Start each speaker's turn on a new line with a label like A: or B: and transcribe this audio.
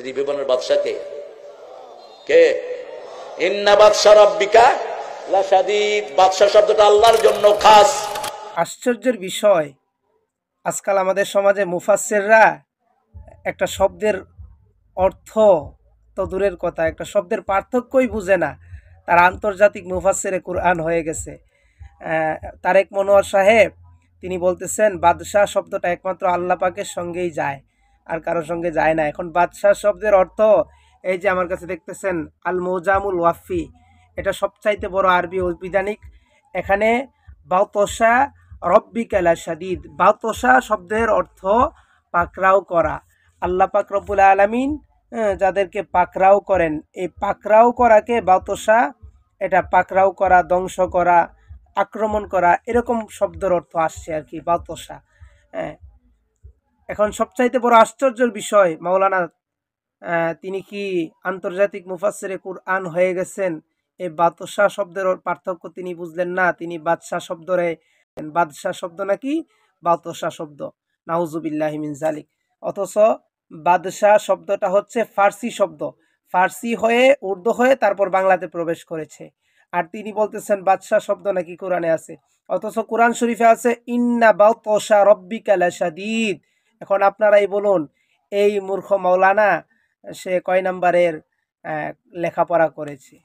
A: ত্রিভুবনের বাদশা কে? কে? ইন্না বাদশা রাব্বিকা লাশাদীদ। বাদশা শব্দটা আল্লাহর জন্য খাস।
B: আশ্চর্যের বিষয়, আজকাল আমাদের সমাজে মুফাসসিররা একটা শব্দের অর্থ তো দূরের কথা, একটা শব্দের পার্থক্যই বুঝে না। তারা আন্তর্জাতিক মুফাসসিরে কুরআন হয়ে গেছে। তারেক মনোয়ার সাহেব তিনি বলতেছেন বাদশাহ শব্দটা একমাত্র আল্লাহ পাকের সঙ্গেই যায়, আর কারোর সঙ্গে যায় না। এখন বাদশাহ শব্দের অর্থ এই যে আমার কাছে দেখতেছেন আল মুজামুল ওয়াফি, এটা সবচাইতে বড় আরবি অভিধানিক। এখানে বাতশা রব্বিকা লাশাদীদ, বাতশা শব্দের অর্থ পাকড়াও করা। আল্লাহ পাক রব্বুল আলামিন যাদেরকে পাকড়াও করেন, এই পাকড়াও করাকে বাতশা, এটা পাকড়াও করা, ধ্বংস করা, আক্রমণ করা, এরকম শব্দের অর্থ আসছে আর কি বাতশা। হ্যাঁ, এখন সবচাইতে বড় আশ্চর্যের বিষয়, মাওলানা তিনি কি আন্তর্জাতিক মুফাসসিরে কুরআন হয়ে গেছেন, এই বাদশাহ শব্দের পার্থক্য তিনি বুঝলেন না। তিনি বাদশাহ শব্দরে বাদশাহ শব্দ নাকি বাদশাহ শব্দ, নাউজুবিল্লাহি মিন যালিক। অথচ বাদশাহ শব্দটা হচ্ছে ফার্সি শব্দ, ফার্সি হয়ে উর্দু হয়ে তারপর বাংলাতে প্রবেশ করেছে। আর তিনি বলতেছেন বাদশাহ শব্দ নাকি কোরআনে আছে, অথচ কোরআন শরীফে আছে ইন্না বাতশা রব্বিকা লাশাদীদ। এখন আপনারাই বলুন, এই মূর্খ মাওলানা সে কয় নাম্বারের লেখাপড়া করেছে?